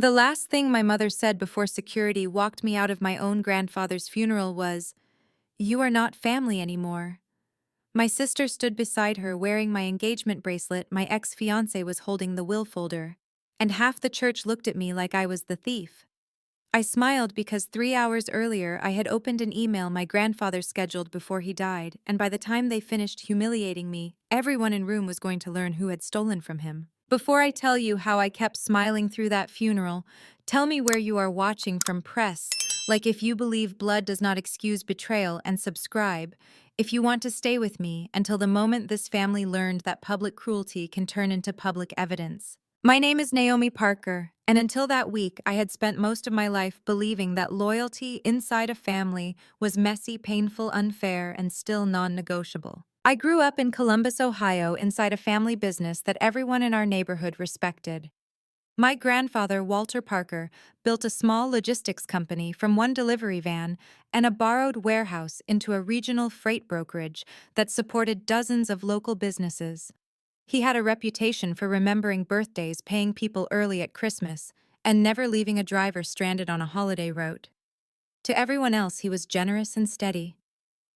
The last thing my mother said before security walked me out of my own grandfather's funeral was, "You are not family anymore." My sister stood beside her wearing my engagement bracelet. My ex-fiancé was holding the will folder, and half the church looked at me like I was the thief. I smiled because 3 hours earlier I had opened an email my grandfather scheduled before he died, and by the time they finished humiliating me, everyone in room was going to learn who had stolen from him. Before I tell you how I kept smiling through that funeral, tell me where you are watching from. Press like if you believe blood does not excuse betrayal, and subscribe if you want to stay with me until the moment this family learned that public cruelty can turn into public evidence. My name is Naomi Parker, and until that week, I had spent most of my life believing that loyalty inside a family was messy, painful, unfair, and still non-negotiable. I grew up in Columbus, Ohio, inside a family business that everyone in our neighborhood respected. My grandfather, Walter Parker, built a small logistics company from one delivery van and a borrowed warehouse into a regional freight brokerage that supported dozens of local businesses. He had a reputation for remembering birthdays, paying people early at Christmas, and never leaving a driver stranded on a holiday route. To everyone else, he was generous and steady.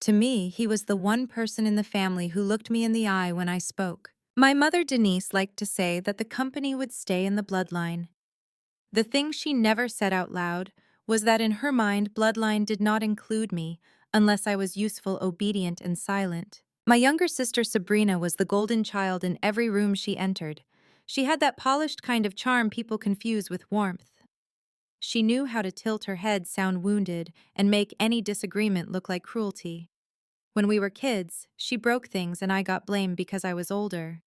To me, he was the one person in the family who looked me in the eye when I spoke. My mother, Denise, liked to say that the company would stay in the bloodline. The thing she never said out loud was that in her mind, bloodline did not include me unless I was useful, obedient, and silent. My younger sister Sabrina was the golden child in every room she entered. She had that polished kind of charm people confuse with warmth. She knew how to tilt her head, sound wounded, and make any disagreement look like cruelty. When we were kids, she broke things and I got blamed because I was older.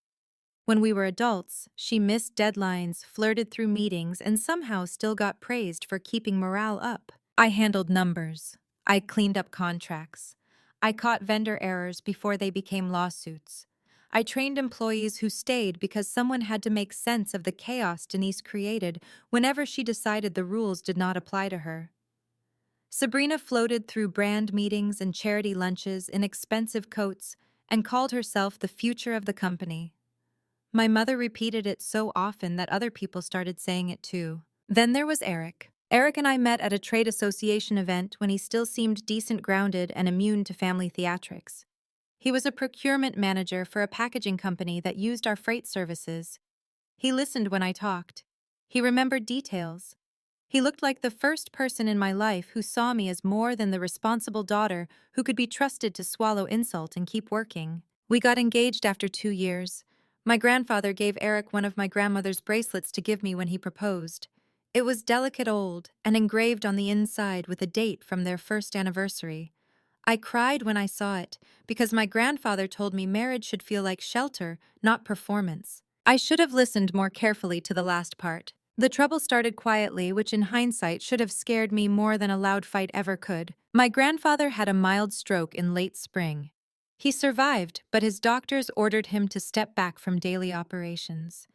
When we were adults, she missed deadlines, flirted through meetings, and somehow still got praised for keeping morale up. I handled numbers. I cleaned up contracts. I caught vendor errors before they became lawsuits. I trained employees who stayed because someone had to make sense of the chaos Denise created whenever she decided the rules did not apply to her. Sabrina floated through brand meetings and charity lunches in expensive coats and called herself the future of the company. My mother repeated it so often that other people started saying it too. Then there was Eric. Eric and I met at a trade association event when he still seemed decent, grounded, and immune to family theatrics. He was a procurement manager for a packaging company that used our freight services. He listened when I talked. He remembered details. He looked like the first person in my life who saw me as more than the responsible daughter who could be trusted to swallow insult and keep working. We got engaged after 2 years. My grandfather gave Eric one of my grandmother's bracelets to give me when he proposed. It was delicate old and engraved on the inside with a date from their first anniversary. I cried when I saw it because my grandfather told me marriage should feel like shelter, not performance. I should have listened more carefully to the last part. The trouble started quietly, which in hindsight should have scared me more than a loud fight ever could. My grandfather had a mild stroke in late spring. He survived, but his doctors ordered him to step back from daily operations.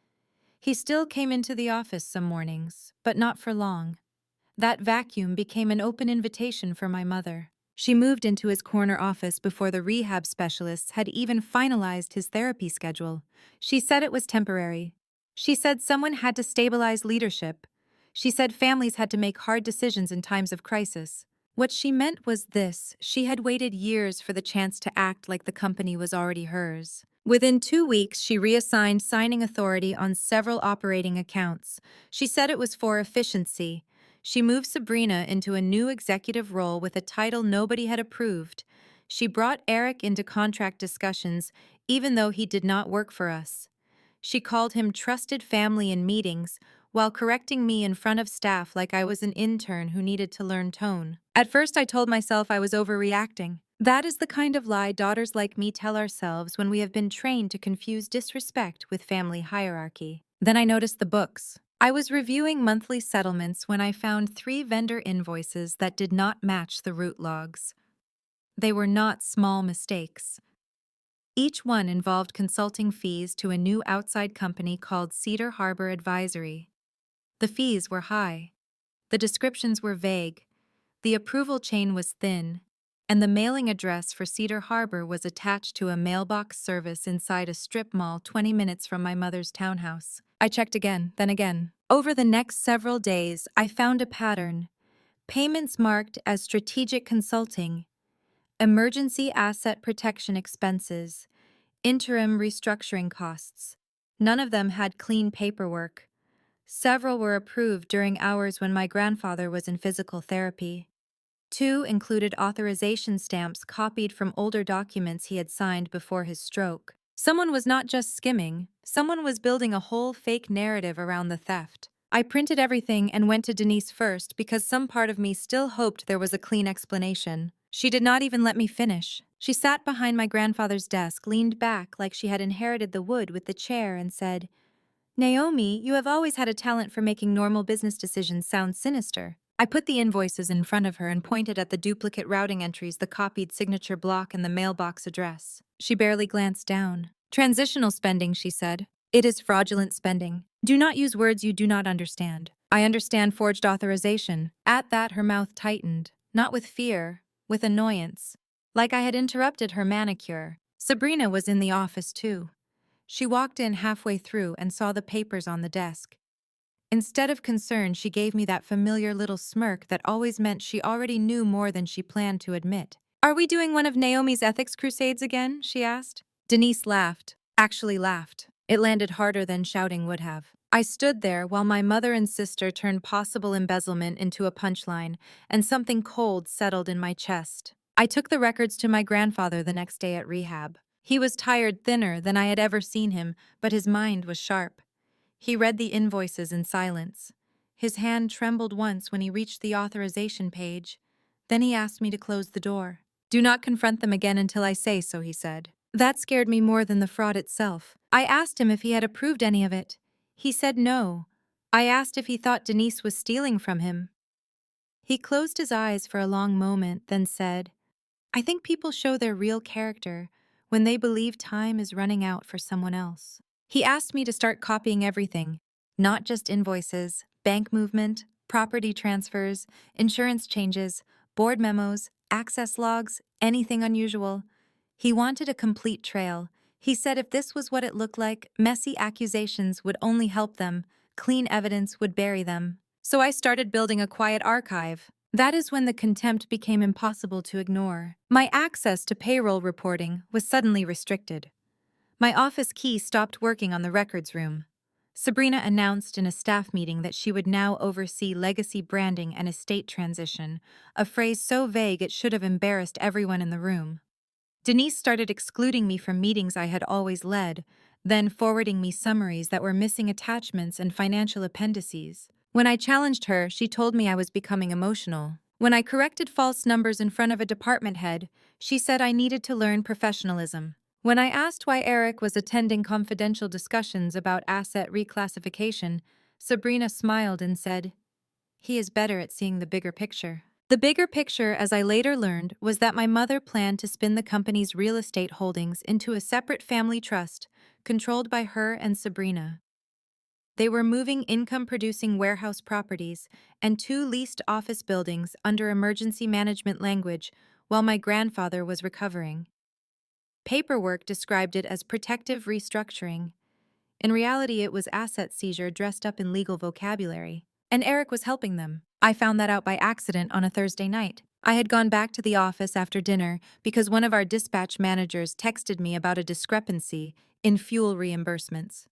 He still came into the office some mornings, but not for long. That vacuum became an open invitation for my mother. She moved into his corner office before the rehab specialists had even finalized his therapy schedule. She said it was temporary. She said someone had to stabilize leadership. She said families had to make hard decisions in times of crisis. What she meant was this: she had waited years for the chance to act like the company was already hers. Within 2 weeks, she reassigned signing authority on several operating accounts. She said it was for efficiency. She moved Sabrina into a new executive role with a title nobody had approved. She brought Eric into contract discussions, even though he did not work for us. She called him trusted family in meetings, while correcting me in front of staff like I was an intern who needed to learn tone. At first, I told myself I was overreacting. That is the kind of lie daughters like me tell ourselves when we have been trained to confuse disrespect with family hierarchy. Then I noticed the books. I was reviewing monthly settlements when I found 3 vendor invoices that did not match the root logs. They were not small mistakes. Each one involved consulting fees to a new outside company called Cedar Harbor Advisory. The fees were high. The descriptions were vague. The approval chain was thin, and the mailing address for Cedar Harbor was attached to a mailbox service inside a strip mall 20 minutes from my mother's townhouse. I checked again, then again. Over the next several days, I found a pattern. Payments marked as strategic consulting, emergency asset protection expenses, interim restructuring costs. None of them had clean paperwork. Several were approved during hours when my grandfather was in physical therapy. Two included authorization stamps copied from older documents he had signed before his stroke. Someone was not just skimming, someone was building a whole fake narrative around the theft. I printed everything and went to Denise first because some part of me still hoped there was a clean explanation. She did not even let me finish. She sat behind my grandfather's desk, leaned back like she had inherited the wood with the chair, and said, "Naomi, you have always had a talent for making normal business decisions sound sinister." I put the invoices in front of her and pointed at the duplicate routing entries, the copied signature block, and the mailbox address. She barely glanced down. "Transitional spending," she said. "It is fraudulent spending. Do not use words you do not understand." "I understand forged authorization." At that, her mouth tightened, not with fear, with annoyance. Like I had interrupted her manicure. Sabrina was in the office too. She walked in halfway through and saw the papers on the desk. Instead of concern, she gave me that familiar little smirk that always meant she already knew more than she planned to admit. "Are we doing one of Naomi's ethics crusades again?" she asked. Denise laughed. Actually laughed. It landed harder than shouting would have. I stood there while my mother and sister turned possible embezzlement into a punchline, and something cold settled in my chest. I took the records to my grandfather the next day at rehab. He was tired, thinner than I had ever seen him, but his mind was sharp. He read the invoices in silence. His hand trembled once when he reached the authorization page. Then he asked me to close the door. "Do not confront them again until I say so," he said. That scared me more than the fraud itself. I asked him if he had approved any of it. He said no. I asked if he thought Denise was stealing from him. He closed his eyes for a long moment, then said, "I think people show their real character when they believe time is running out for someone else." He asked me to start copying everything, not just invoices, bank movement, property transfers, insurance changes, board memos, access logs, anything unusual. He wanted a complete trail. He said if this was what it looked like, messy accusations would only help them, clean evidence would bury them. So I started building a quiet archive. That is when the contempt became impossible to ignore. My access to payroll reporting was suddenly restricted. My office key stopped working on the records room. Sabrina announced in a staff meeting that she would now oversee legacy branding and estate transition, a phrase so vague it should have embarrassed everyone in the room. Denise started excluding me from meetings I had always led, then forwarding me summaries that were missing attachments and financial appendices. When I challenged her, she told me I was becoming emotional. When I corrected false numbers in front of a department head, she said I needed to learn professionalism. When I asked why Eric was attending confidential discussions about asset reclassification, Sabrina smiled and said, "He is better at seeing the bigger picture." The bigger picture, as I later learned, was that my mother planned to spin the company's real estate holdings into a separate family trust, controlled by her and Sabrina. They were moving income-producing warehouse properties and 2 leased office buildings under emergency management language while my grandfather was recovering. Paperwork described it as protective restructuring. In reality, it was asset seizure dressed up in legal vocabulary. And Eric was helping them. I found that out by accident on a Thursday night. I had gone back to the office after dinner because one of our dispatch managers texted me about a discrepancy in fuel reimbursements.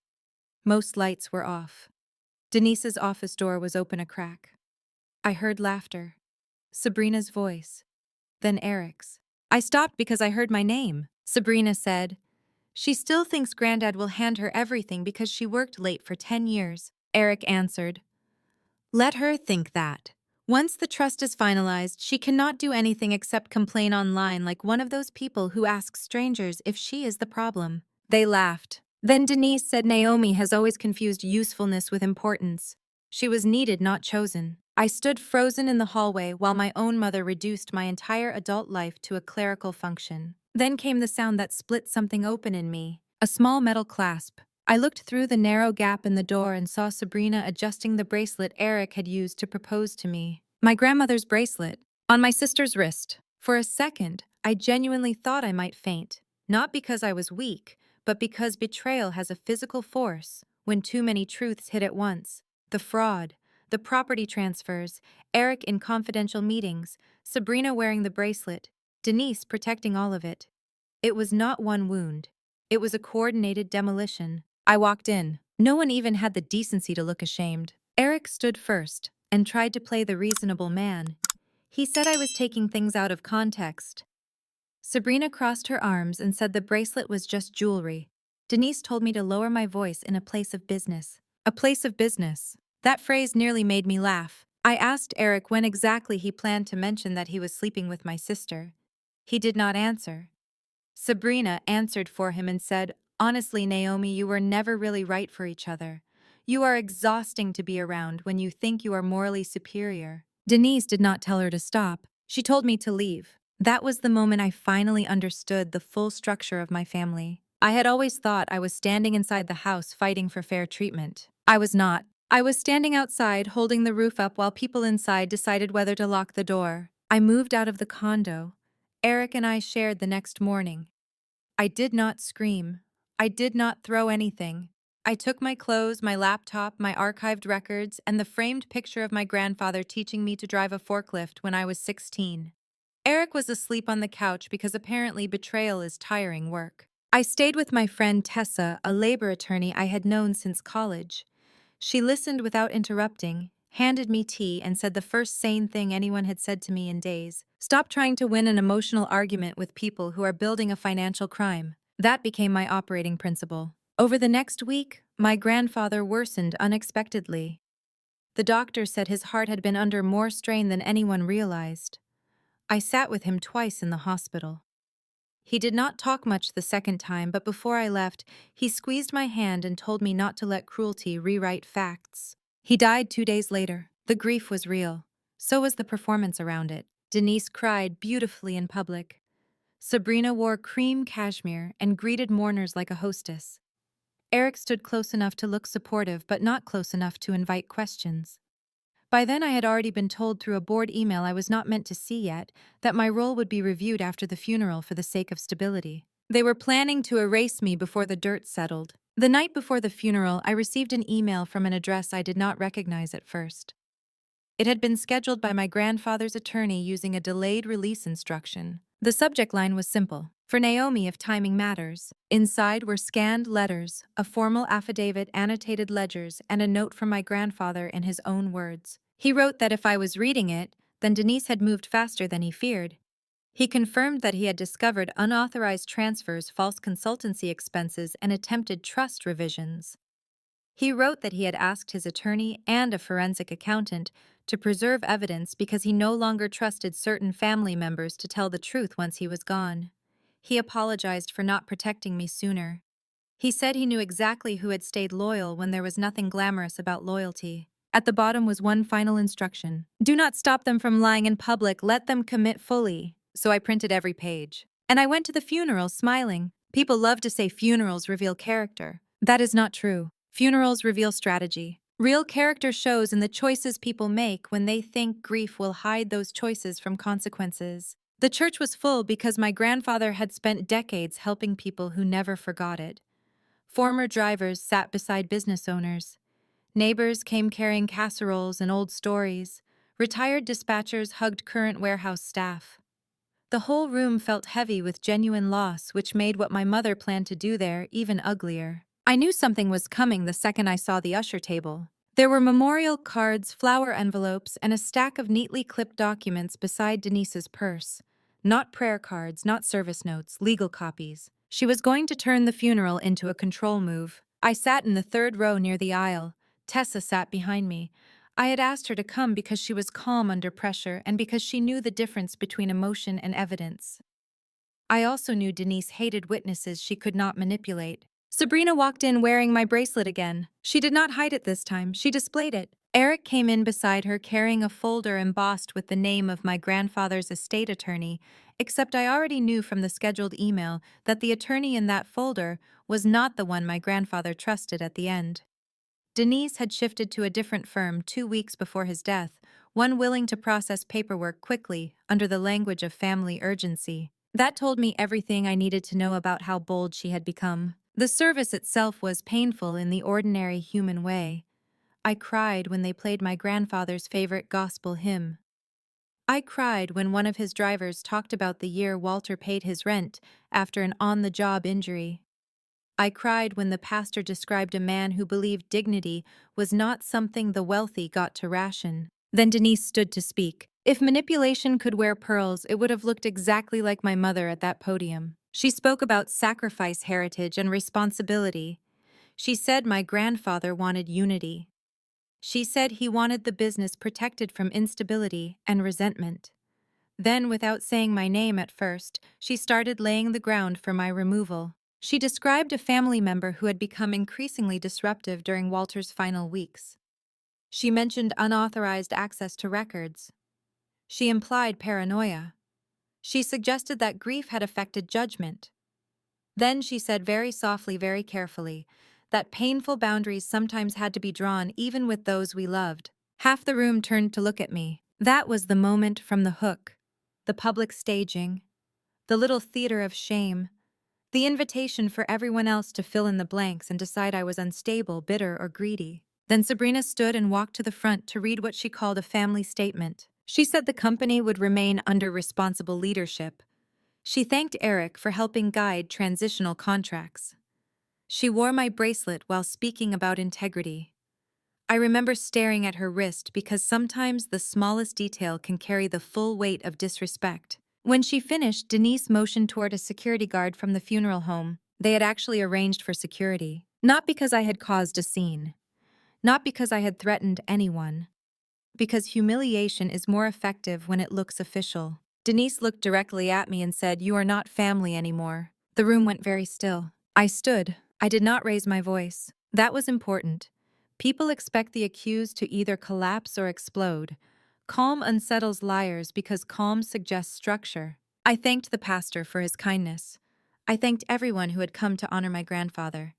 Most lights were off. Denise's office door was open a crack. I heard laughter. Sabrina's voice. Then Eric's. I stopped because I heard my name. Sabrina said, "She still thinks Granddad will hand her everything because she worked late for 10 years. Eric answered, "Let her think that. Once the trust is finalized, she cannot do anything except complain online like one of those people who ask strangers if she is the problem." They laughed. Then Denise said Naomi has always confused usefulness with importance. She was needed, not chosen. I stood frozen in the hallway while my own mother reduced my entire adult life to a clerical function. Then came the sound that split something open in me, a small metal clasp. I looked through the narrow gap in the door and saw Sabrina adjusting the bracelet Eric had used to propose to me. My grandmother's bracelet, on my sister's wrist. For a second, I genuinely thought I might faint, not because I was weak, but because betrayal has a physical force when too many truths hit at once. The fraud, the property transfers, Eric in confidential meetings, Sabrina wearing the bracelet, Denise protecting all of it. It was not one wound. It was a coordinated demolition. I walked in. No one even had the decency to look ashamed. Eric stood first and tried to play the reasonable man. He said I was taking things out of context. Sabrina crossed her arms and said the bracelet was just jewelry. Denise told me to lower my voice in a place of business. A place of business. That phrase nearly made me laugh. I asked Eric when exactly he planned to mention that he was sleeping with my sister. He did not answer. Sabrina answered for him and said, "Honestly, Naomi, you were never really right for each other. You are exhausting to be around when you think you are morally superior." Denise did not tell her to stop. She told me to leave. That was the moment I finally understood the full structure of my family. I had always thought I was standing inside the house fighting for fair treatment. I was not. I was standing outside holding the roof up while people inside decided whether to lock the door. I moved out of the condo. Eric and I shared the next morning. I did not scream. I did not throw anything. I took my clothes, my laptop, my archived records, and the framed picture of my grandfather teaching me to drive a forklift when I was 16. Eric was asleep on the couch because apparently betrayal is tiring work. I stayed with my friend Tessa, a labor attorney I had known since college. She listened without interrupting, handed me tea, and said the first sane thing anyone had said to me in days. Stop trying to win an emotional argument with people who are building a financial crime. That became my operating principle. Over the next week, my grandfather worsened unexpectedly. The doctor said his heart had been under more strain than anyone realized. I sat with him twice in the hospital. He did not talk much the second time, but before I left, he squeezed my hand and told me not to let cruelty rewrite facts. He died 2 days later. The grief was real. So was the performance around it. Denise cried beautifully in public. Sabrina wore cream cashmere and greeted mourners like a hostess. Eric stood close enough to look supportive, but not close enough to invite questions. By then I had already been told through a board email I was not meant to see yet that my role would be reviewed after the funeral for the sake of stability. They were planning to erase me before the dirt settled. The night before the funeral, I received an email from an address I did not recognize at first. It had been scheduled by my grandfather's attorney using a delayed release instruction. The subject line was simple: "For Naomi if timing matters." Inside were scanned letters, a formal affidavit, annotated ledgers, and a note from my grandfather in his own words. He wrote that if I was reading it, then Denise had moved faster than he feared. He confirmed that he had discovered unauthorized transfers, false consultancy expenses, and attempted trust revisions. He wrote that he had asked his attorney and a forensic accountant to preserve evidence because he no longer trusted certain family members to tell the truth once he was gone. He apologized for not protecting me sooner. He said he knew exactly who had stayed loyal when there was nothing glamorous about loyalty. At the bottom was one final instruction: "Do not stop them from lying in public, let them commit fully." So I printed every page. And I went to the funeral smiling. People love to say funerals reveal character. That is not true. Funerals reveal strategy. Real character shows in the choices people make when they think grief will hide those choices from consequences. The church was full because my grandfather had spent decades helping people who never forgot it. Former drivers sat beside business owners. Neighbors came carrying casseroles and old stories. Retired dispatchers hugged current warehouse staff. The whole room felt heavy with genuine loss, which made what my mother planned to do there even uglier. I knew something was coming the second I saw the usher table. There were memorial cards, flower envelopes, and a stack of neatly clipped documents beside Denise's purse. Not prayer cards, not service notes, legal copies. She was going to turn the funeral into a control move. I sat in the third row near the aisle. Tessa sat behind me. I had asked her to come because she was calm under pressure and because she knew the difference between emotion and evidence. I also knew Denise hated witnesses she could not manipulate. Sabrina walked in wearing my bracelet again. She did not hide it this time, she displayed it. Eric came in beside her carrying a folder embossed with the name of my grandfather's estate attorney, except I already knew from the scheduled email that the attorney in that folder was not the one my grandfather trusted at the end. Denise had shifted to a different firm 2 weeks before his death, one willing to process paperwork quickly under the language of family urgency. That told me everything I needed to know about how bold she had become. The service itself was painful in the ordinary human way. I cried when they played my grandfather's favorite gospel hymn. I cried when one of his drivers talked about the year Walter paid his rent after an on-the-job injury. I cried when the pastor described a man who believed dignity was not something the wealthy got to ration. Then Denise stood to speak. If manipulation could wear pearls, it would have looked exactly like my mother at that podium. She spoke about sacrifice, heritage, and responsibility. She said my grandfather wanted unity. She said he wanted the business protected from instability and resentment. Then, without saying my name at first, she started laying the ground for my removal. She described a family member who had become increasingly disruptive during Walter's final weeks. She mentioned unauthorized access to records. She implied paranoia. She suggested that grief had affected judgment. Then she said very softly, very carefully, that painful boundaries sometimes had to be drawn even with those we loved. Half the room turned to look at me. That was the moment from the hook. The public staging. The little theater of shame. The invitation for everyone else to fill in the blanks and decide I was unstable, bitter, or greedy. Then Sabrina stood and walked to the front to read what she called a family statement. She said the company would remain under responsible leadership. She thanked Eric for helping guide transitional contracts. She wore my bracelet while speaking about integrity. I remember staring at her wrist because sometimes the smallest detail can carry the full weight of disrespect. When she finished, Denise motioned toward a security guard from the funeral home. They had actually arranged for security. Not because I had caused a scene. Not because I had threatened anyone. Because humiliation is more effective when it looks official. Denise looked directly at me and said, "You are not family anymore." The room went very still. I stood. I did not raise my voice. That was important. People expect the accused to either collapse or explode. Calm unsettles liars because calm suggests structure. I thanked the pastor for his kindness. I thanked everyone who had come to honor my grandfather.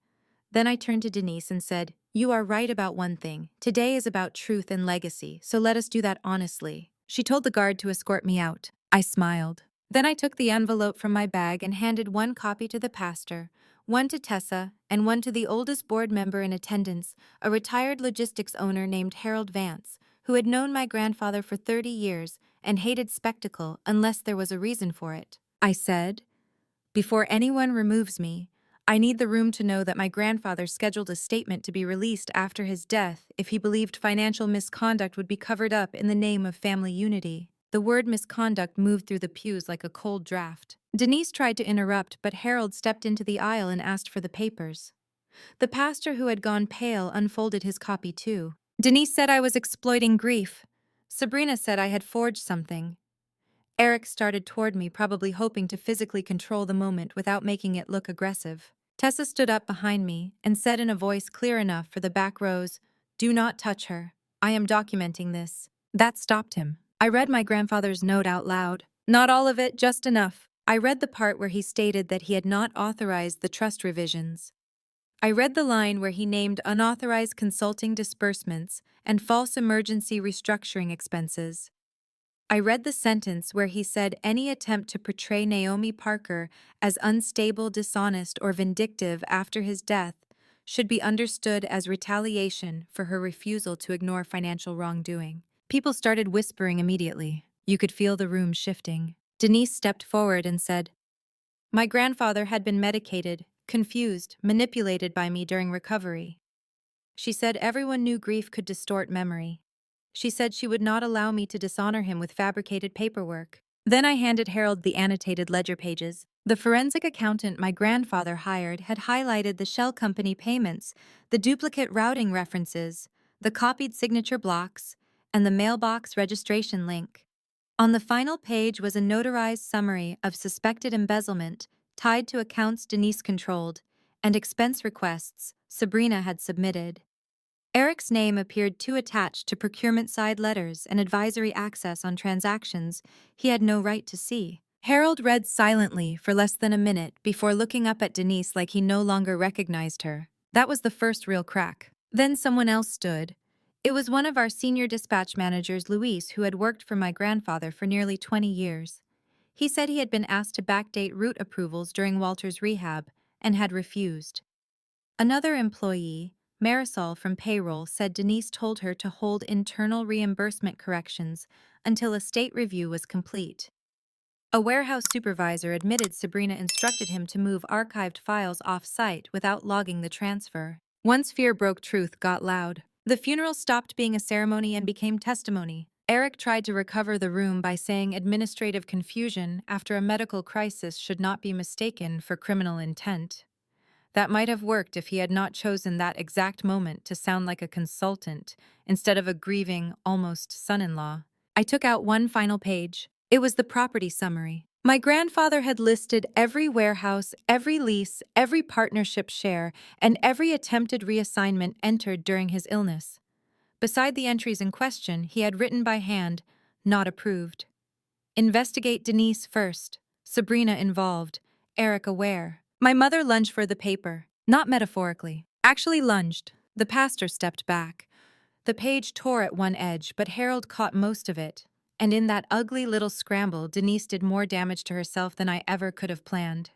Then I turned to Denise and said, "You are right about one thing. Today is about truth and legacy, so let us do that honestly." She told the guard to escort me out. I smiled. Then I took the envelope from my bag and handed one copy to the pastor, one to Tessa, and one to the oldest board member in attendance, a retired logistics owner named Harold Vance, who had known my grandfather for 30 years and hated spectacle unless there was a reason for it. I said, "Before anyone removes me, I need the room to know that my grandfather scheduled a statement to be released after his death if he believed financial misconduct would be covered up in the name of family unity." The word misconduct moved through the pews like a cold draft. Denise tried to interrupt, but Harold stepped into the aisle and asked for the papers. The pastor, who had gone pale, unfolded his copy too. Denise said I was exploiting grief. Sabrina said I had forged something. Eric started toward me, probably hoping to physically control the moment without making it look aggressive. Tessa stood up behind me and said in a voice clear enough for the back rows, "Do not touch her. I am documenting this." That stopped him. I read my grandfather's note out loud. Not all of it, just enough. I read the part where he stated that he had not authorized the trust revisions. I read the line where he named unauthorized consulting disbursements and false emergency restructuring expenses. I read the sentence where he said any attempt to portray Naomi Parker as unstable, dishonest, or vindictive after his death should be understood as retaliation for her refusal to ignore financial wrongdoing. People started whispering immediately. You could feel the room shifting. Denise stepped forward and said, "My grandfather had been medicated, confused, manipulated by me during recovery." She said everyone knew grief could distort memory. She said she would not allow me to dishonor him with fabricated paperwork. Then I handed Harold the annotated ledger pages. The forensic accountant my grandfather hired had highlighted the shell company payments, the duplicate routing references, the copied signature blocks, and the mailbox registration link. On the final page was a notarized summary of suspected embezzlement tied to accounts Denise controlled and expense requests Sabrina had submitted. Eric's name appeared too attached to procurement-side letters and advisory access on transactions he had no right to see. Harold read silently for less than a minute before looking up at Denise like he no longer recognized her. That was the first real crack. Then someone else stood. It was one of our senior dispatch managers, Luis, who had worked for my grandfather for nearly 20 years. He said he had been asked to backdate route approvals during Walter's rehab and had refused. Another employee, Marisol from payroll said Denise told her to hold internal reimbursement corrections until a state review was complete. A warehouse supervisor admitted Sabrina instructed him to move archived files off-site without logging the transfer. Once fear broke, truth got loud. The funeral stopped being a ceremony and became testimony. Eric tried to recover the room by saying administrative confusion after a medical crisis should not be mistaken for criminal intent. That might have worked if he had not chosen that exact moment to sound like a consultant instead of a grieving, almost son-in-law. I took out one final page. It was the property summary. My grandfather had listed every warehouse, every lease, every partnership share, and every attempted reassignment entered during his illness. Beside the entries in question, he had written by hand, "Not approved." Investigate Denise first. Sabrina involved. Eric aware. My mother lunged for the paper. Not metaphorically. Actually lunged. The pastor stepped back. The page tore at one edge, but Harold caught most of it. And in that ugly little scramble, Denise did more damage to herself than I ever could have planned.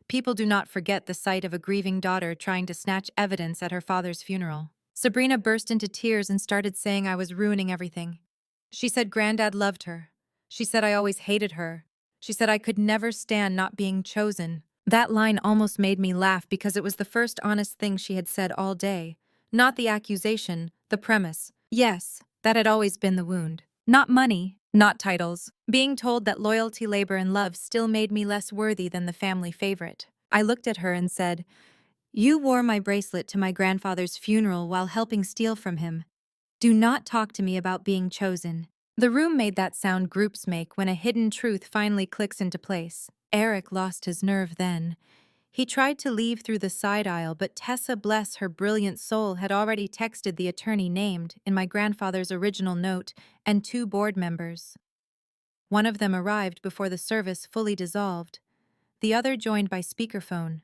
People do not forget the sight of a grieving daughter trying to snatch evidence at her father's funeral. Sabrina burst into tears and started saying I was ruining everything. She said Granddad loved her. She said I always hated her. She said I could never stand not being chosen. That line almost made me laugh because it was the first honest thing she had said all day. Not the accusation, the premise. Yes, that had always been the wound. Not money, not titles. Being told that loyalty, labor, and love still made me less worthy than the family favorite. I looked at her and said, "You wore my bracelet to my grandfather's funeral while helping steal from him. Do not talk to me about being chosen." The room made that sound groups make when a hidden truth finally clicks into place. Eric lost his nerve then. He tried to leave through the side aisle, but Tessa, bless her brilliant soul, had already texted the attorney named in my grandfather's original note and 2 board members. One of them arrived before the service fully dissolved, the other joined by speakerphone.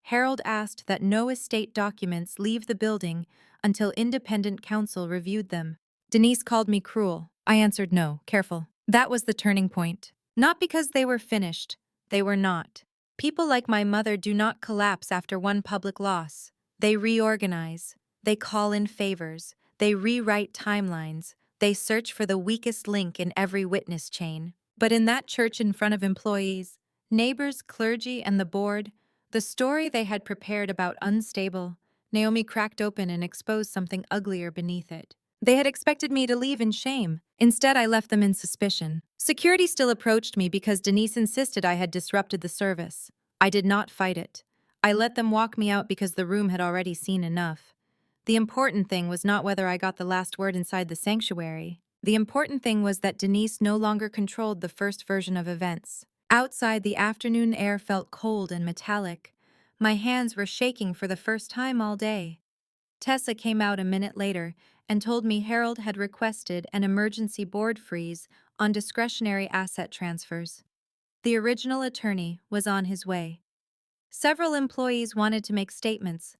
Harold asked that no estate documents leave the building until independent counsel reviewed them. Denise called me cruel. I answered no, careful. That was the turning point. Not because they were finished. They were not. People like my mother do not collapse after one public loss. They reorganize. They call in favors. They rewrite timelines. They search for the weakest link in every witness chain. But in that church, in front of employees, neighbors, clergy, and the board, the story they had prepared about unstable, Naomi cracked open and exposed something uglier beneath it. They had expected me to leave in shame. Instead, I left them in suspicion. Security still approached me because Denise insisted I had disrupted the service. I did not fight it. I let them walk me out because the room had already seen enough. The important thing was not whether I got the last word inside the sanctuary. The important thing was that Denise no longer controlled the first version of events. Outside, the afternoon air felt cold and metallic. My hands were shaking for the first time all day. Tessa came out a minute later and told me Harold had requested an emergency board freeze on discretionary asset transfers. The original attorney was on his way. Several employees wanted to make statements.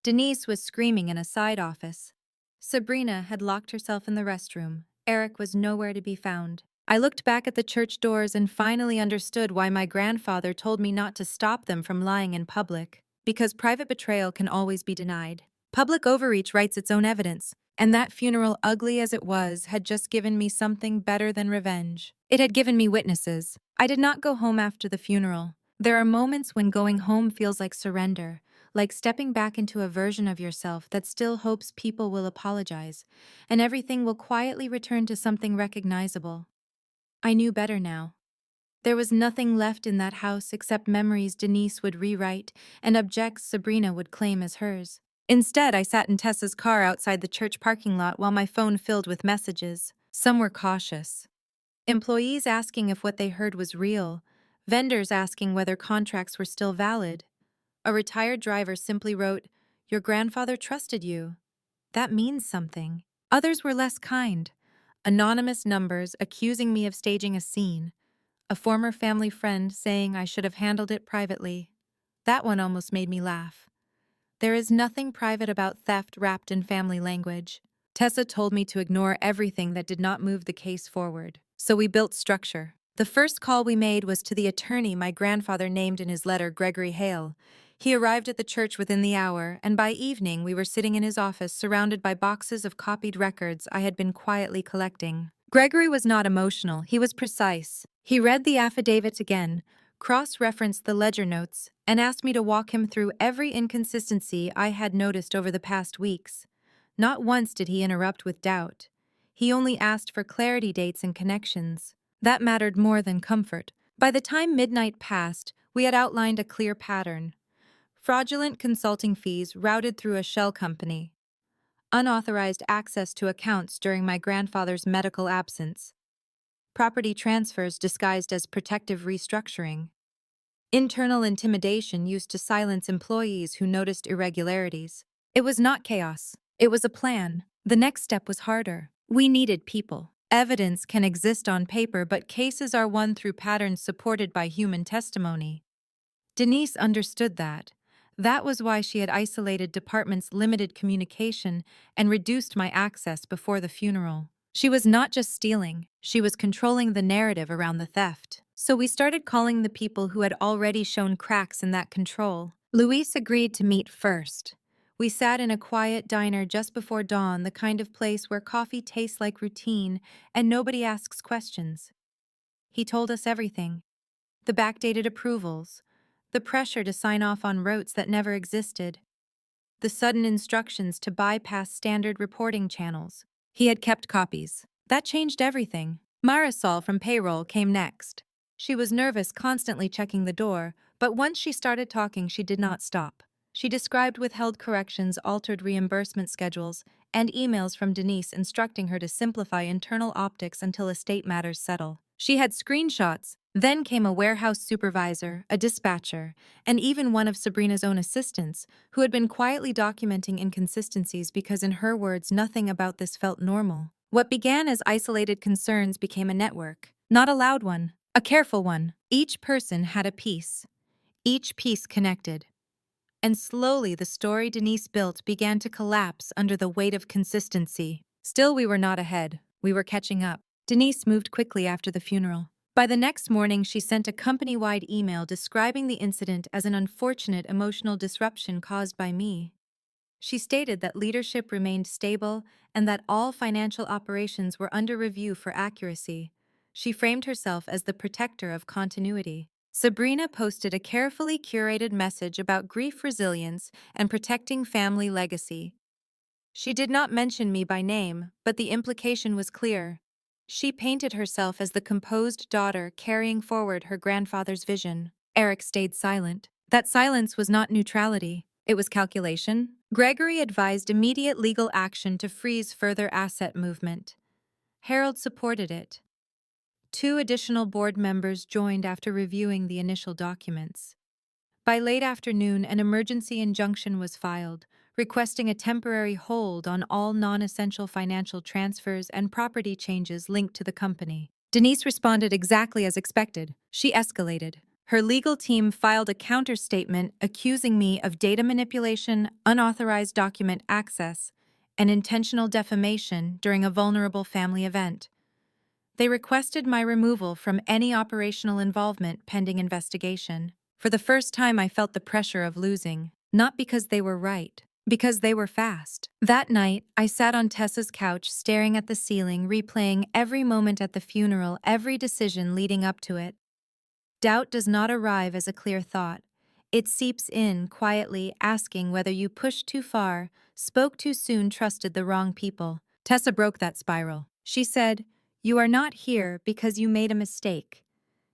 Denise was screaming in a side office. Sabrina had locked herself in the restroom. Eric was nowhere to be found. I looked back at the church doors and finally understood why my grandfather told me not to stop them from lying in public. Because private betrayal can always be denied. Public overreach writes its own evidence, and that funeral, ugly as it was, had just given me something better than revenge. It had given me witnesses. I did not go home after the funeral. There are moments when going home feels like surrender, like stepping back into a version of yourself that still hopes people will apologize, and everything will quietly return to something recognizable. I knew better now. There was nothing left in that house except memories Denise would rewrite and objects Sabrina would claim as hers. Instead, I sat in Tessa's car outside the church parking lot while my phone filled with messages. Some were cautious. Employees asking if what they heard was real. Vendors asking whether contracts were still valid. A retired driver simply wrote, "Your grandfather trusted you." That means something. Others were less kind. Anonymous numbers accusing me of staging a scene. A former family friend saying I should have handled it privately. That one almost made me laugh. There is nothing private about theft wrapped in family language. Tessa told me to ignore everything that did not move the case forward. So we built structure. The first call we made was to the attorney my grandfather named in his letter, Gregory Hale. He arrived at the church within the hour, and by evening we were sitting in his office surrounded by boxes of copied records I had been quietly collecting. Gregory was not emotional, he was precise. He read the affidavit again, cross-referenced the ledger notes, and asked me to walk him through every inconsistency I had noticed over the past weeks. Not once did he interrupt with doubt. He only asked for clarity dates and connections. That mattered more than comfort. By the time midnight passed, we had outlined a clear pattern. Fraudulent consulting fees routed through a shell company. Unauthorized access to accounts during my grandfather's medical absence. Property transfers disguised as protective restructuring. Internal intimidation used to silence employees who noticed irregularities. It was not chaos. It was a plan. The next step was harder. We needed people. Evidence can exist on paper, but cases are won through patterns supported by human testimony. Denise understood that. That was why she had isolated departments' limited communication and reduced my access before the funeral. She was not just stealing, she was controlling the narrative around the theft. So we started calling the people who had already shown cracks in that control. Luis agreed to meet first. We sat in a quiet diner just before dawn, the kind of place where coffee tastes like routine and nobody asks questions. He told us everything. The backdated approvals, the pressure to sign off on rotes that never existed, the sudden instructions to bypass standard reporting channels. He had kept copies. That changed everything. Marisol from payroll came next. She was nervous, constantly checking the door, but once she started talking, she did not stop. She described withheld corrections, altered reimbursement schedules, and emails from Denise instructing her to simplify internal optics until estate matters settle. She had screenshots. Then came a warehouse supervisor, a dispatcher, and even one of Sabrina's own assistants, who had been quietly documenting inconsistencies because, in her words, nothing about this felt normal. What began as isolated concerns became a network. Not a loud one, a careful one. Each person had a piece. Each piece connected. And slowly the story Denise built began to collapse under the weight of consistency. Still, we were not ahead. We were catching up. Denise moved quickly after the funeral. By the next morning, she sent a company-wide email describing the incident as an unfortunate emotional disruption caused by me. She stated that leadership remained stable and that all financial operations were under review for accuracy. She framed herself as the protector of continuity. Sabrina posted a carefully curated message about grief resilience and protecting family legacy. She did not mention me by name, but the implication was clear. She painted herself as the composed daughter carrying forward her grandfather's vision. Eric stayed silent. That silence was not neutrality. It was calculation. Gregory advised immediate legal action to freeze further asset movement. Harold supported it. 2 additional board members joined after reviewing the initial documents. By late afternoon, an emergency injunction was filed, requesting a temporary hold on all non-essential financial transfers and property changes linked to the company. Denise responded exactly as expected. She escalated. Her legal team filed a counter-statement accusing me of data manipulation, unauthorized document access, and intentional defamation during a vulnerable family event. They requested my removal from any operational involvement pending investigation. For the first time, I felt the pressure of losing, not because they were right, because they were fast. That night, I sat on Tessa's couch staring at the ceiling, replaying every moment at the funeral, every decision leading up to it. Doubt does not arrive as a clear thought. It seeps in, quietly asking whether you pushed too far, spoke too soon, trusted the wrong people. Tessa broke that spiral. She said, "You are not here because you made a mistake.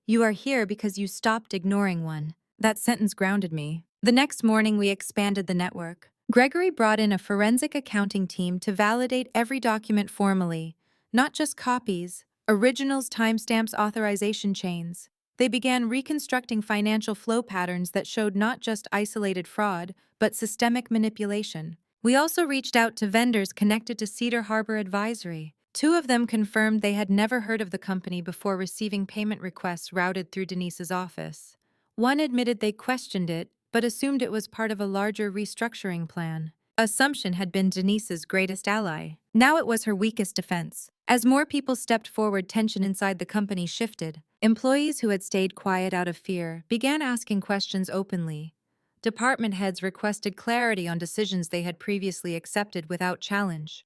You are here because you stopped ignoring one." That sentence grounded me. The next morning, we expanded the network. Gregory brought in a forensic accounting team to validate every document formally, not just copies, originals, timestamps, authorization chains. They began reconstructing financial flow patterns that showed not just isolated fraud, but systemic manipulation. We also reached out to vendors connected to Cedar Harbor Advisory. 2 of them confirmed they had never heard of the company before receiving payment requests routed through Denise's office. One admitted they questioned it, but assumed it was part of a larger restructuring plan. Assumption had been Denise's greatest ally. Now it was her weakest defense. As more people stepped forward, tension inside the company shifted. Employees who had stayed quiet out of fear began asking questions openly. Department heads requested clarity on decisions they had previously accepted without challenge.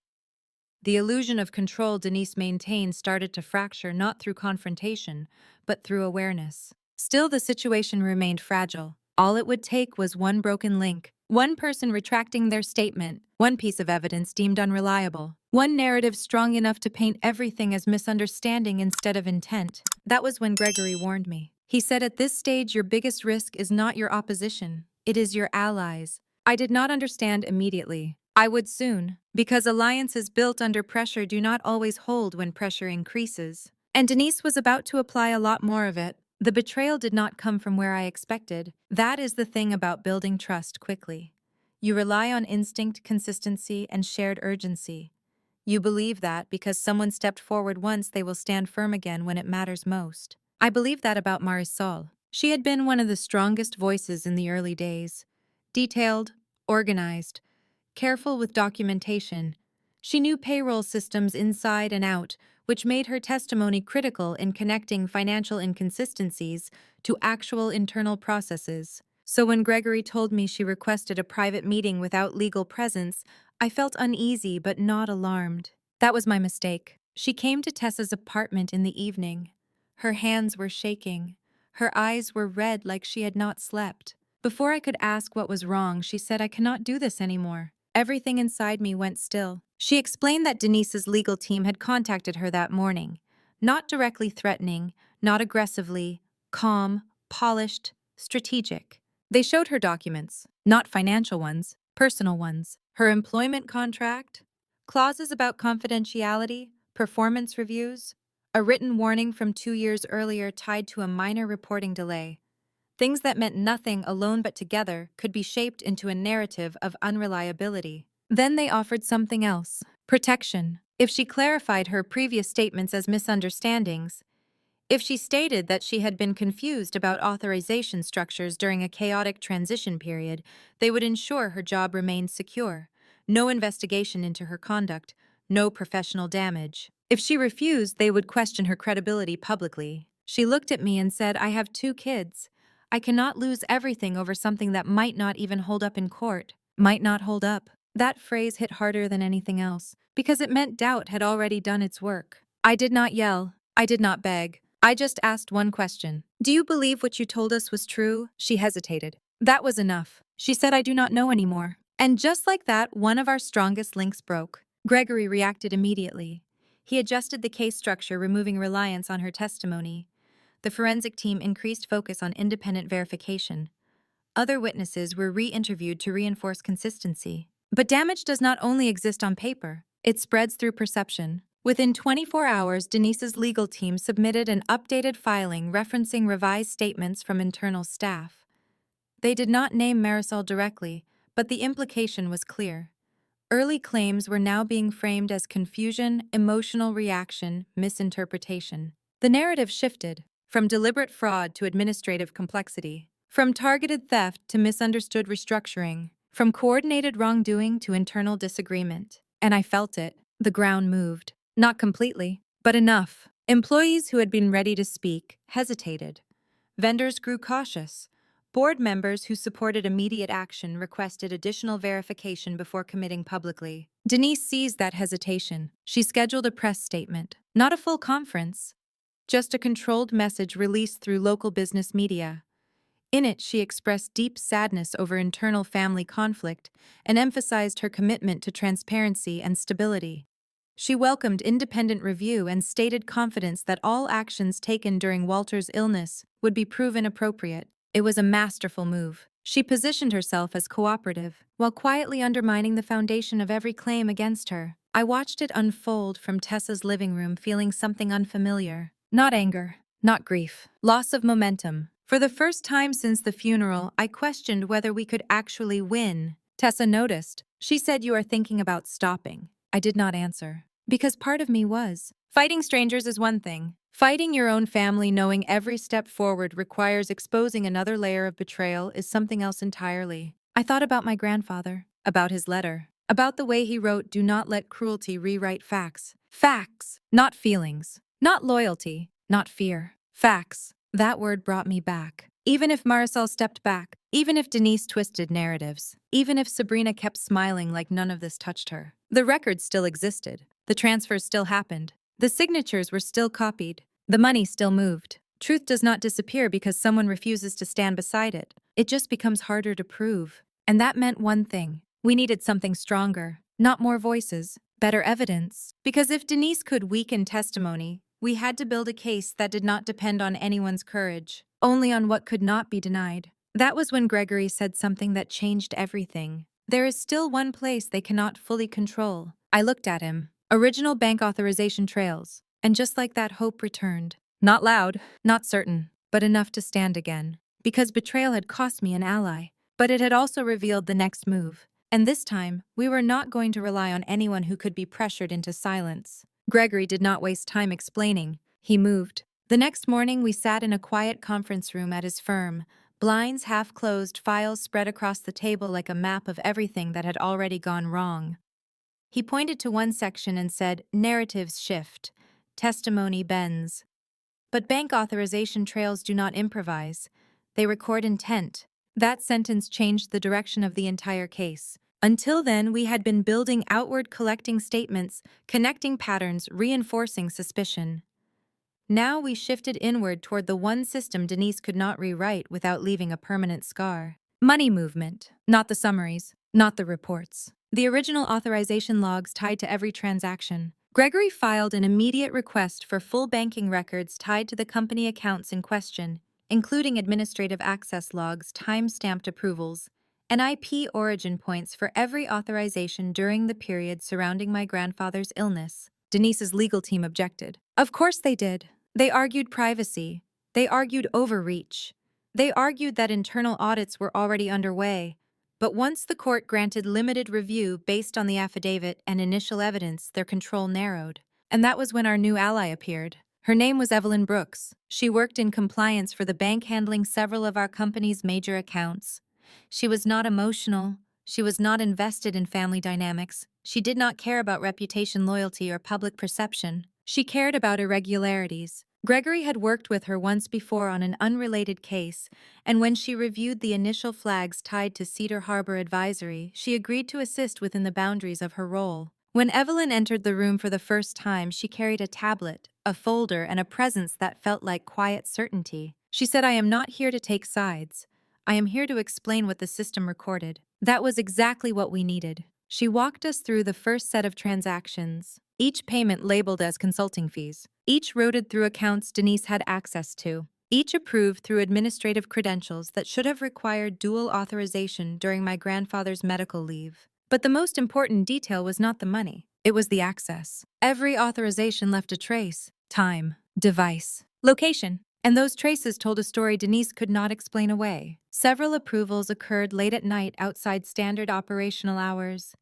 The illusion of control Denise maintained started to fracture not through confrontation, but through awareness. Still, the situation remained fragile. All it would take was one broken link, one person retracting their statement, one piece of evidence deemed unreliable, one narrative strong enough to paint everything as misunderstanding instead of intent. That was when Gregory warned me. He said, "At this stage, your biggest risk is not your opposition, it is your allies." I did not understand immediately. I would soon, because alliances built under pressure do not always hold when pressure increases. And Denise was about to apply a lot more of it. The betrayal did not come from where I expected. That is the thing about building trust quickly. You rely on instinct, consistency, and shared urgency. You believe that because someone stepped forward once, they will stand firm again when it matters most. I believe that about Marisol. She had been one of the strongest voices in the early days. Detailed, organized, careful with documentation. She knew payroll systems inside and out, which made her testimony critical in connecting financial inconsistencies to actual internal processes. So when Gregory told me she requested a private meeting without legal presence, I felt uneasy but not alarmed. That was my mistake. She came to Tessa's apartment in the evening. Her hands were shaking. Her eyes were red like she had not slept. Before I could ask what was wrong, she said, "I cannot do this anymore." Everything inside me went still. She explained that Denise's legal team had contacted her that morning. Not directly threatening, not aggressively, calm, polished, strategic. They showed her documents, not financial ones, personal ones. Her employment contract, clauses about confidentiality, performance reviews, a written warning from 2 years earlier tied to a minor reporting delay. Things that meant nothing alone but together could be shaped into a narrative of unreliability. Then they offered something else: protection. If she clarified her previous statements as misunderstandings, if she stated that she had been confused about authorization structures during a chaotic transition period, they would ensure her job remained secure. No investigation into her conduct, no professional damage. If she refused, they would question her credibility publicly. She looked at me and said, "I have 2 kids. I cannot lose everything over something that might not even hold up in court." Might not hold up. That phrase hit harder than anything else, because it meant doubt had already done its work. I did not yell. I did not beg. I just asked one question. "Do you believe what you told us was true?" She hesitated. That was enough. She said, "I do not know anymore." And just like that, one of our strongest links broke. Gregory reacted immediately. He adjusted the case structure, removing reliance on her testimony. The forensic team increased focus on independent verification. Other witnesses were re-interviewed to reinforce consistency. But damage does not only exist on paper, it spreads through perception. Within 24 hours, Denise's legal team submitted an updated filing referencing revised statements from internal staff. They did not name Marisol directly, but the implication was clear. Early claims were now being framed as confusion, emotional reaction, misinterpretation. The narrative shifted from deliberate fraud to administrative complexity, from targeted theft to misunderstood restructuring, from coordinated wrongdoing to internal disagreement. And I felt it. The ground moved. Not completely, but enough. Employees who had been ready to speak hesitated. Vendors grew cautious. Board members who supported immediate action requested additional verification before committing publicly. Denise seized that hesitation. She scheduled a press statement. Not a full conference, just a controlled message released through local business media. In it, she expressed deep sadness over internal family conflict and emphasized her commitment to transparency and stability. She welcomed independent review and stated confidence that all actions taken during Walter's illness would be proven appropriate. It was a masterful move. She positioned herself as cooperative, while quietly undermining the foundation of every claim against her. I watched it unfold from Tessa's living room, feeling something unfamiliar. Not anger, not grief, loss of momentum. For the first time since the funeral, I questioned whether we could actually win. Tessa noticed. She said, "You are thinking about stopping." I did not answer, because part of me was. Fighting strangers is one thing. Fighting your own family, knowing every step forward requires exposing another layer of betrayal, is something else entirely. I thought about my grandfather, about his letter, about the way he wrote, "Do not let cruelty rewrite facts." Facts, not feelings, not loyalty, not fear. Facts. That word brought me back. Even if Marisol stepped back, even if Denise twisted narratives, even if Sabrina kept smiling like none of this touched her, the records still existed. The transfers still happened. The signatures were still copied. The money still moved. Truth does not disappear because someone refuses to stand beside it. It just becomes harder to prove. And that meant one thing. We needed something stronger, not more voices, better evidence. Because if Denise could weaken testimony, we had to build a case that did not depend on anyone's courage, only on what could not be denied. That was when Gregory said something that changed everything. There is still one place they cannot fully control. I looked at him. Original bank authorization trails. And just like that, hope returned. Not loud, not certain, but enough to stand again. Because betrayal had cost me an ally. But it had also revealed the next move. And this time, we were not going to rely on anyone who could be pressured into silence. Gregory did not waste time explaining. He moved. The next morning, we sat in a quiet conference room at his firm, blinds half closed, files spread across the table like a map of everything that had already gone wrong. He pointed to one section and said, "Narratives shift. Testimony bends. But bank authorization trails do not improvise. They record intent." That sentence changed the direction of the entire case. Until then, we had been building outward, collecting statements, connecting patterns, reinforcing suspicion. Now we shifted inward toward the one system Denise could not rewrite without leaving a permanent scar. Money movement, not the summaries, not the reports. The original authorization logs tied to every transaction. Gregory filed an immediate request for full banking records tied to the company accounts in question, including administrative access logs, time-stamped approvals, and IP origin points for every authorization during the period surrounding my grandfather's illness. Denise's legal team objected. Of course they did. They argued privacy. They argued overreach. They argued that internal audits were already underway. But once the court granted limited review based on the affidavit and initial evidence, their control narrowed. And that was when our new ally appeared. Her name was Evelyn Brooks. She worked in compliance for the bank handling several of our company's major accounts. She was not emotional. She was not invested in family dynamics. She did not care about reputation, loyalty, or public perception. She cared about irregularities. Gregory had worked with her once before on an unrelated case, and when she reviewed the initial flags tied to Cedar Harbor Advisory, she agreed to assist within the boundaries of her role. When Evelyn entered the room for the first time, she carried a tablet, a folder, and a presence that felt like quiet certainty. She said, "I am not here to take sides. I am here to explain what the system recorded." That was exactly what we needed. She walked us through the first set of transactions, each payment labeled as consulting fees, each routed through accounts Denise had access to, each approved through administrative credentials that should have required dual authorization during my grandfather's medical leave. But the most important detail was not the money. It was the access. Every authorization left a trace: time, device, location. And those traces told a story Denise could not explain away. Several approvals occurred late at night outside standard operational hours.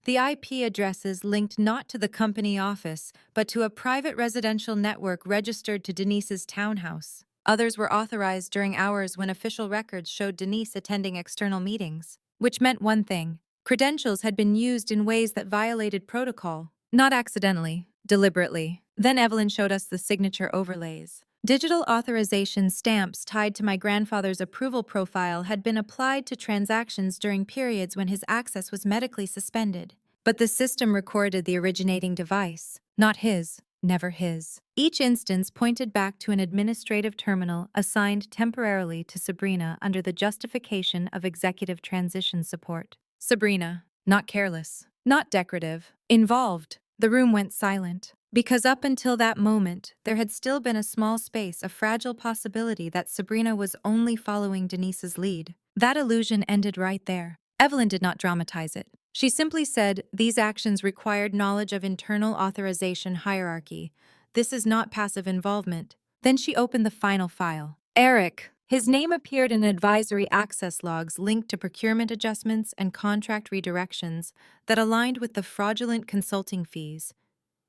The IP addresses linked not to the company office, but to a private residential network registered to Denise's townhouse. Others were authorized during hours when official records showed Denise attending external meetings, which meant one thing: credentials had been used in ways that violated protocol. Not accidentally, deliberately. Then Evelyn showed us the signature overlays. Digital authorization stamps tied to my grandfather's approval profile had been applied to transactions during periods when his access was medically suspended. But the system recorded the originating device, not his, never his. Each instance pointed back to an administrative terminal assigned temporarily to Sabrina under the justification of executive transition support. Sabrina, not careless, not decorative, involved. The room went silent. Because up until that moment, there had still been a small space, a fragile possibility that Sabrina was only following Denise's lead. That illusion ended right there. Evelyn did not dramatize it. She simply said, "These actions required knowledge of internal authorization hierarchy. This is not passive involvement." Then she opened the final file. Eric. His name appeared in advisory access logs linked to procurement adjustments and contract redirections that aligned with the fraudulent consulting fees.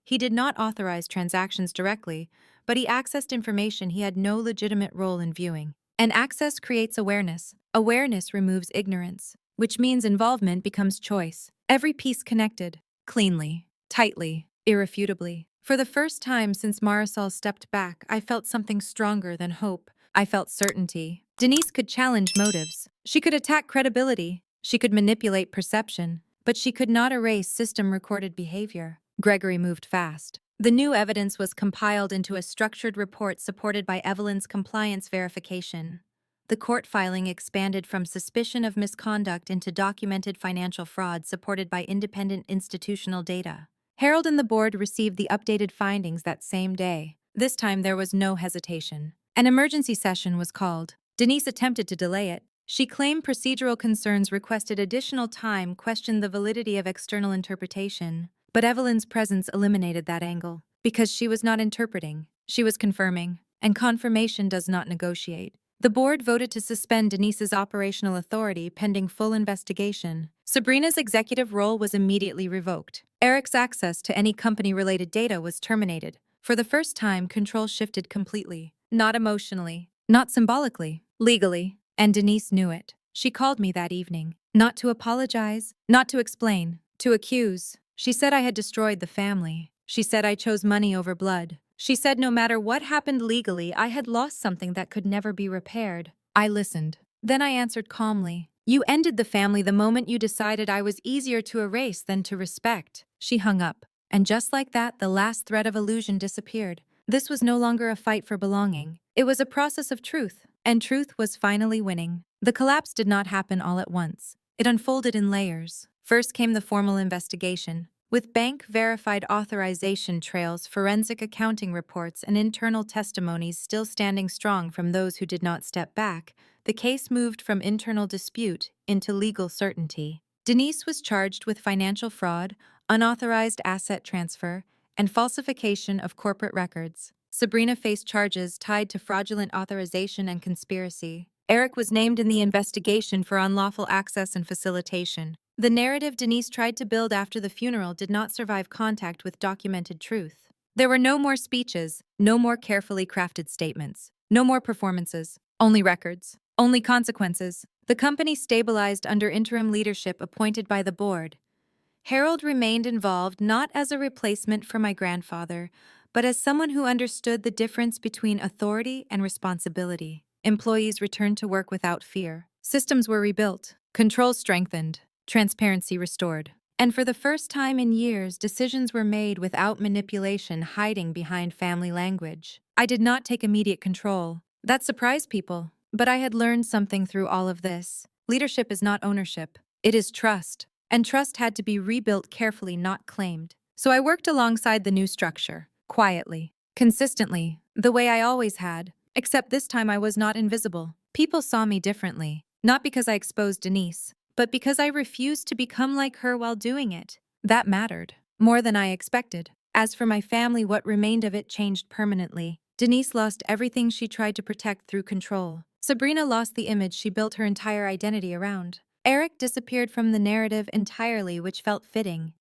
He did not authorize transactions directly, but he accessed information he had no legitimate role in viewing. And access creates awareness. Awareness removes ignorance, which means involvement becomes choice. Every piece connected, cleanly, tightly, irrefutably. For the first time since Marisol stepped back, I felt something stronger than hope, I felt certainty. Denise could challenge motives. She could attack credibility. She could manipulate perception. But she could not erase system-recorded behavior. Gregory moved fast. The new evidence was compiled into a structured report supported by Evelyn's compliance verification. The court filing expanded from suspicion of misconduct into documented financial fraud supported by independent institutional data. Harold and the board received the updated findings that same day. This time there was no hesitation. An emergency session was called. Denise attempted to delay it. She claimed procedural concerns requested additional time, questioned the validity of external interpretation. But Evelyn's presence eliminated that angle. Because she was not interpreting, she was confirming. And confirmation does not negotiate. The board voted to suspend Denise's operational authority pending full investigation. Sabrina's executive role was immediately revoked. Eric's access to any company-related data was terminated. For the first time, control shifted completely. Not emotionally, not symbolically, legally. And Denise knew it. She called me that evening. Not to apologize, not to explain, to accuse. She said I had destroyed the family. She said I chose money over blood. She said no matter what happened legally, I had lost something that could never be repaired. I listened. Then I answered calmly. You ended the family the moment you decided I was easier to erase than to respect. She hung up. And just like that, the last thread of illusion disappeared. This was no longer a fight for belonging. It was a process of truth. And truth was finally winning. The collapse did not happen all at once. It unfolded in layers. First came the formal investigation. With bank-verified authorization trails, forensic accounting reports, and internal testimonies still standing strong from those who did not step back, the case moved from internal dispute into legal certainty. Denise was charged with financial fraud, unauthorized asset transfer, and falsification of corporate records. Sabrina faced charges tied to fraudulent authorization and conspiracy. Eric was named in the investigation for unlawful access and facilitation. The narrative Denise tried to build after the funeral did not survive contact with documented truth. There were no more speeches, no more carefully crafted statements, no more performances, only records, only consequences. The company stabilized under interim leadership appointed by the board. Harold remained involved not as a replacement for my grandfather, but as someone who understood the difference between authority and responsibility. Employees returned to work without fear. Systems were rebuilt, controls strengthened, transparency restored. And for the first time in years, decisions were made without manipulation hiding behind family language. I did not take immediate control. That surprised people. But I had learned something through all of this. Leadership is not ownership. It is trust. And trust had to be rebuilt carefully, not claimed. So I worked alongside the new structure, quietly, consistently, the way I always had. Except this time I was not invisible. People saw me differently. Not because I exposed Denise, but because I refused to become like her while doing it. That mattered, more than I expected. As for my family, what remained of it changed permanently. Denise lost everything she tried to protect through control. Sabrina lost the image she built her entire identity around. Eric disappeared from the narrative entirely, which felt fitting.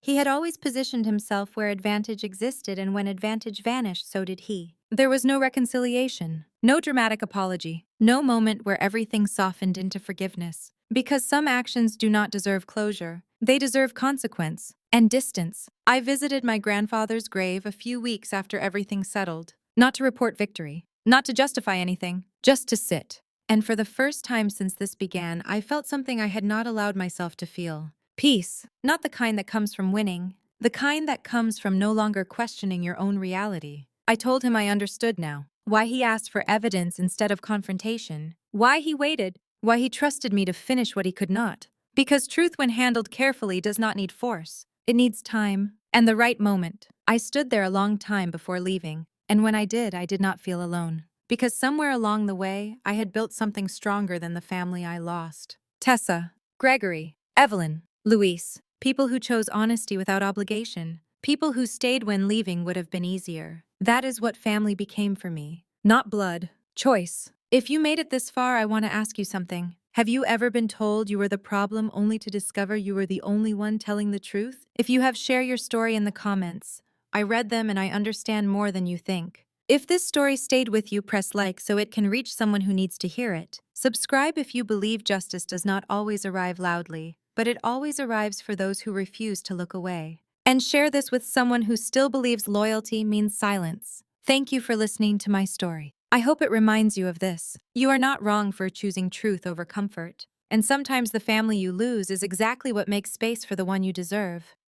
He had always positioned himself where advantage existed, and when advantage vanished, so did he. There was no reconciliation, no dramatic apology, no moment where everything softened into forgiveness. Because some actions do not deserve closure, they deserve consequence and distance. I visited my grandfather's grave a few weeks after everything settled, not to report victory, not to justify anything, just to sit. And for the first time since this began, I felt something I had not allowed myself to feel. Peace, not the kind that comes from winning, the kind that comes from no longer questioning your own reality. I told him I understood now, why he asked for evidence instead of confrontation, why he waited, why he trusted me to finish what he could not. Because truth, when handled carefully, does not need force. It needs time and the right moment. I stood there a long time before leaving, and when I did not feel alone. Because somewhere along the way, I had built something stronger than the family I lost. Tessa, Gregory, Evelyn, Luis, people who chose honesty without obligation, people who stayed when leaving would have been easier. That is what family became for me. Not blood, choice. If you made it this far, I want to ask you something. Have you ever been told you were the problem only to discover you were the only one telling the truth? If you have, share your story in the comments. I read them and I understand more than you think. If this story stayed with you, press like so it can reach someone who needs to hear it. Subscribe if you believe justice does not always arrive loudly, but it always arrives for those who refuse to look away. And share this with someone who still believes loyalty means silence. Thank you for listening to my story. I hope it reminds you of this. You are not wrong for choosing truth over comfort. And sometimes the family you lose is exactly what makes space for the one you deserve.